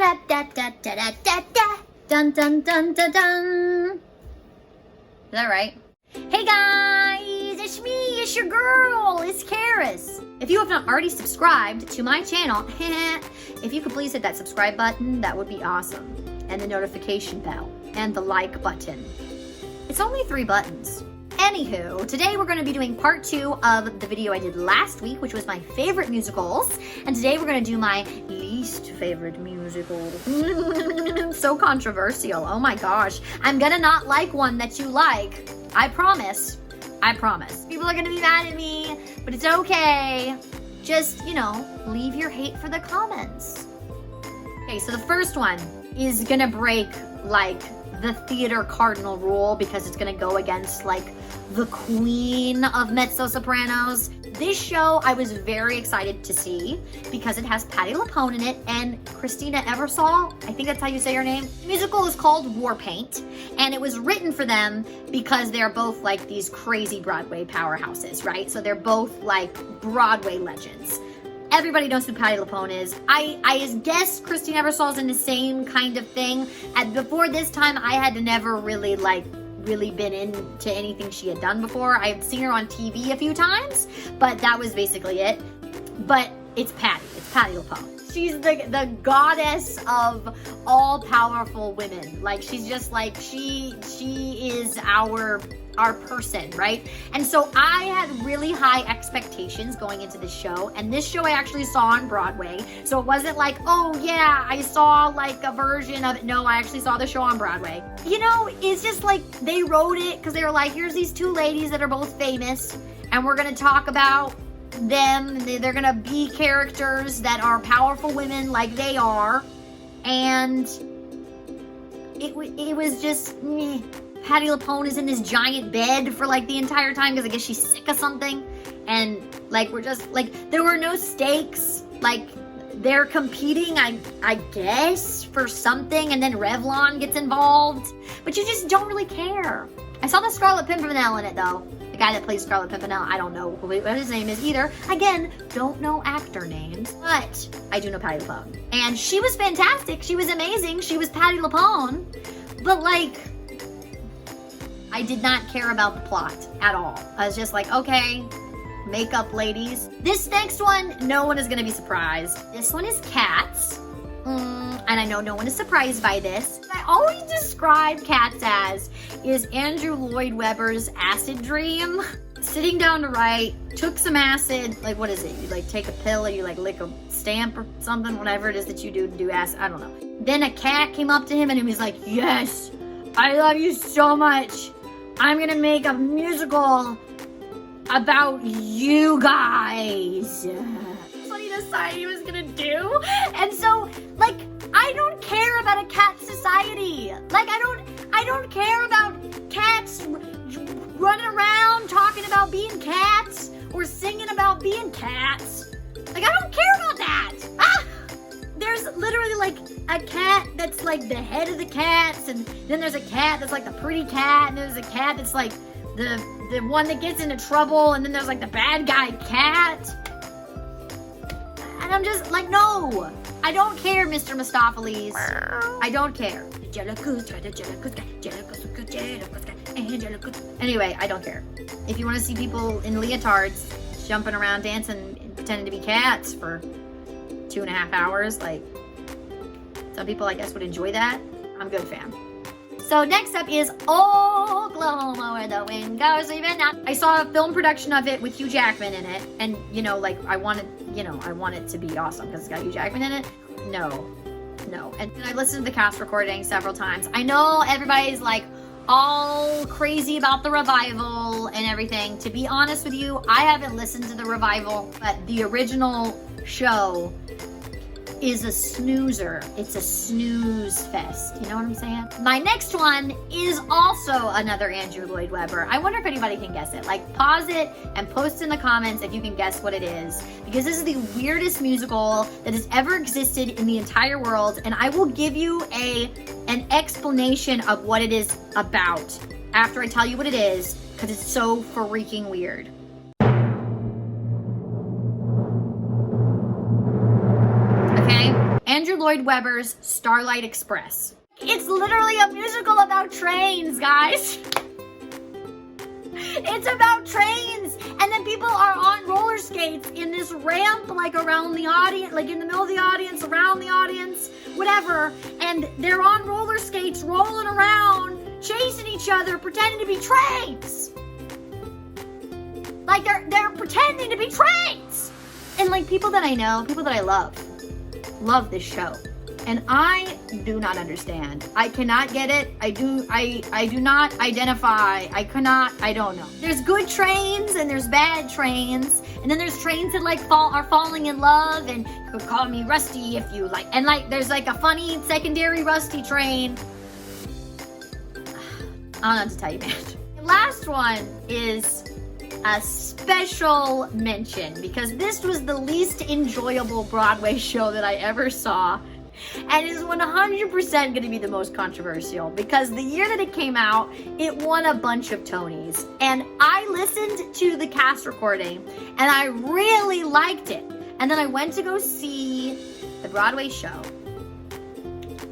Dun dun dun dun dun. Is that right? Hey guys, it's me, it's your girl, it's Charis. If you have not already subscribed to my channel, if you could please hit that subscribe button, that would be awesome. And the notification bell, and the like button. It's only 3 buttons. Anywho, today we're going to be doing part 2 of the video I did last week, which was my favorite musicals. And today we're going to do my least favorite musical. So controversial. Oh my gosh. I'm going to not like one that you like. I promise. I promise. People are going to be mad at me, but it's okay. Just, leave your hate for the comments. Okay, so the first one is going to break, the theater cardinal rule because it's going to go against, the queen of mezzo-sopranos. This show I was very excited to see because it has Patti LuPone in it and Christina Eversole. I think that's how you say her name. The musical is called War Paint, and it was written for them because they're both these crazy Broadway powerhouses, right? So they're both Broadway legends. Everybody knows who Patti LuPone is. I guess Christina Eversole's in the same kind of thing. And before this time, I had never really been into anything she had done before. I had seen her on TV a few times, but that was basically it. But it's Patti LuPone. She's the goddess of all powerful women. She's just she is our person, right? And so I had really high expectations going into this show, and this show I actually saw on Broadway. So it wasn't oh yeah, I saw a version of it. No, I actually saw the show on Broadway. It's just they wrote it because they were here's these 2 ladies that are both famous, and we're gonna talk about them. They're gonna be characters that are powerful women like they are, and it was just meh. Patti LuPone is in this giant bed for the entire time because I guess she's sick of something, and we're just there were no stakes. They're competing, I guess, for something, and then Revlon gets involved, but you just don't really care. I saw the Scarlet Pimpernel in it though. The guy that plays Scarlet Pimpernel, I don't know what his name is either. Again, don't know actor names, but I do know Patti LuPone, and she was fantastic. She was amazing. She was Patti LuPone, but I did not care about the plot at all. I was just okay, makeup ladies. This next one, no one is gonna be surprised. This one is Cats. And I know no one is surprised by this. What I always describe Cats as is Andrew Lloyd Webber's acid dream. Sitting down to write, took some acid, what is it? You take a pill or you lick a stamp or something, whatever it is that you do to do acid, I don't know. Then a cat came up to him and he was like, yes, I love you so much. I'm gonna make a musical about you guys. That's what he decided he was gonna do. And so, I don't care about a cat society. I don't care about cats running around talking about being cats or singing about being cats. I don't care about that. There's literally a cat that's the head of the cats, and then there's a cat that's the pretty cat, and there's a cat that's the one that gets into trouble, and then there's the bad guy cat. And I'm just no, I don't care, Mr. Mistopheles. I don't care. Anyway, I don't care. If you want to see people in leotards jumping around, dancing, and pretending to be cats for 2.5 hours, some people I guess would enjoy that. I'm a good fan. So next up is Oklahoma, where the wind goes even now. I saw a film production of it with Hugh Jackman in it, and I want it to be awesome because it's got Hugh Jackman in it. No. And I listened to the cast recording several times. I know everybody's all crazy about the revival and everything. To be honest with you, I haven't listened to the revival, but the original show is a snoozer. It's a snooze fest. You know what I'm saying? My next one is also another Andrew Lloyd Webber. I wonder if anybody can guess it. Pause it and post in the comments if you can guess what it is, because this is the weirdest musical that has ever existed in the entire world, and I will give you an explanation of what it is about after I tell you what it is, because it's so freaking weird. Andrew Lloyd Webber's Starlight Express. It's literally a musical about trains, guys. It's about trains, and then people are on roller skates in this ramp, like around the audience, like in the middle of the audience, around the audience, whatever, and they're on roller skates rolling around, chasing each other, pretending to be trains. Like they're pretending to be trains. And like people that I know, people that I love this show. And I do not understand. I cannot get it. I do not identify. I don't know. There's good trains and there's bad trains. And then there's trains that like are falling in love, and you could call me Rusty if you like. And like there's like a funny secondary Rusty train. I don't know what to tell you, man. The last one is a special mention because this was the least enjoyable Broadway show that I ever saw. And is 100% going to be the most controversial because the year that it came out, it won a bunch of Tonys. And I listened to the cast recording and I really liked it. And then I went to go see the Broadway show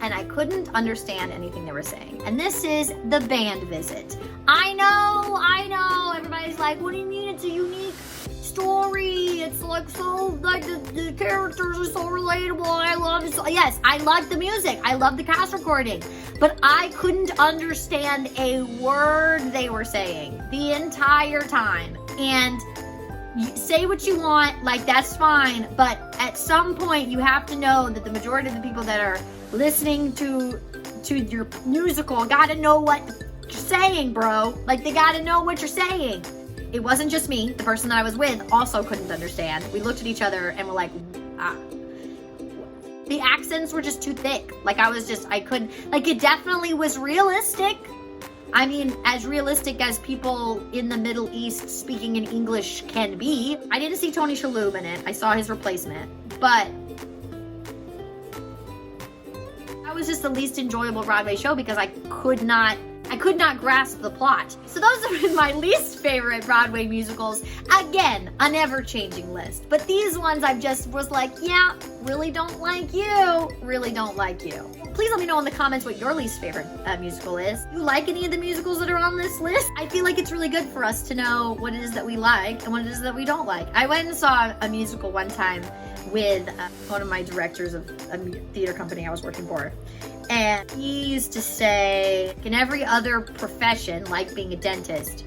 and I couldn't understand anything they were saying. And this is The Band Visit. I know, everybody's like, what do you mean it's a unique story? It's like so, like the characters are so relatable. I love it. Yes, I like the music. I love the cast recording. But I couldn't understand a word they were saying the entire time. And say what you want, like that's fine. But at some point you have to know that the majority of the people that are listening to your musical gotta know what you're saying, bro. Like they gotta know what you're saying. It wasn't just me. The person that I was with also couldn't understand. We looked at each other and were like, the accents were just too thick. Like I couldn't, like it definitely was realistic. I mean, as realistic as people in the Middle East speaking in English can be. I didn't see Tony Shalhoub in it. I saw his replacement, but that was just the least enjoyable Broadway show because I could not grasp the plot. So those have been my least favorite Broadway musicals. Again, a never-changing list. But these ones I just was like, yeah, really don't like you. Really don't like you. Please let me know in the comments what your least favorite musical is. Do you like any of the musicals that are on this list? I feel like it's really good for us to know what it is that we like and what it is that we don't like. I went and saw a musical one time with one of my directors of a theater company I was working for. And he used to say, in every other profession, like being a dentist,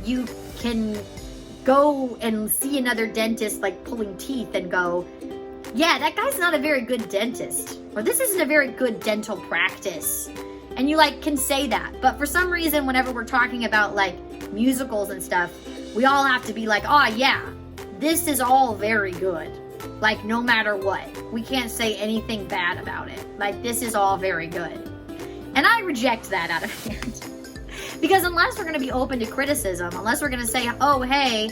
you can go and see another dentist like pulling teeth and go, yeah, that guy's not a very good dentist. Or this isn't a very good dental practice. And you like can say that. But for some reason, whenever we're talking about like musicals and stuff, we all have to be like, oh yeah, this is all very good. Like no matter what, we can't say anything bad about it. Like this is all very good. And I reject that out of hand. Because unless we're gonna be open to criticism, unless we're gonna say, oh hey,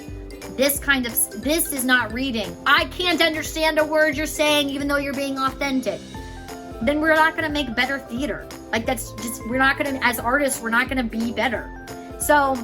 this is not reading. I can't understand a word you're saying even though you're being authentic. Then we're not gonna make better theater. Like that's just, we're not gonna, as artists, we're not gonna be better. So,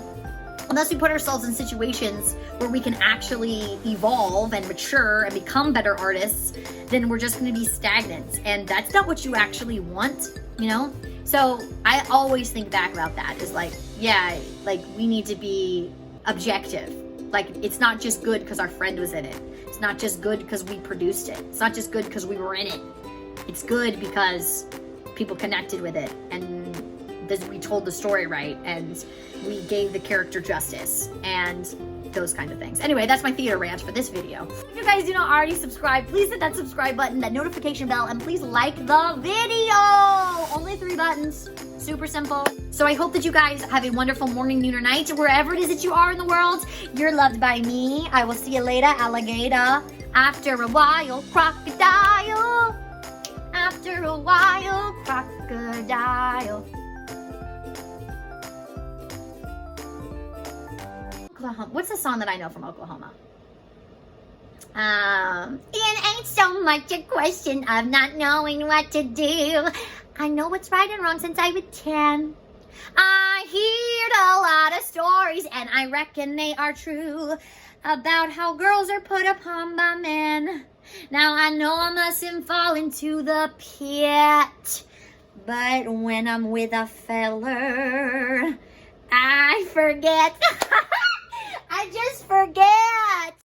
unless we put ourselves in situations where we can actually evolve and mature and become better artists, then we're just going to be stagnant. And that's not what you actually want, you know? So I always think back about that is like, yeah, like we need to be objective. Like it's not just good because our friend was in it. It's not just good because we produced it. It's not just good because we were in it. It's good because people connected with it and we told the story right and we gave the character justice and those kind of things. Anyway, that's my theater rant for this video. If you guys do not already subscribe, please hit that subscribe button, that notification bell, and please like the video. Only 3 buttons. Super simple. So I hope that you guys have a wonderful morning, noon, or night, wherever it is that you are in the world. You're loved by me. I will see you later, alligator. After a while, crocodile. After a while, crocodile. Oklahoma. What's the song that I know from Oklahoma? It ain't so much a question of not knowing what to do. I know what's right and wrong since I was 10. I heard a lot of stories, and I reckon they are true, about how girls are put upon by men. Now I know I mustn't fall into the pit, but when I'm with a feller, I forget.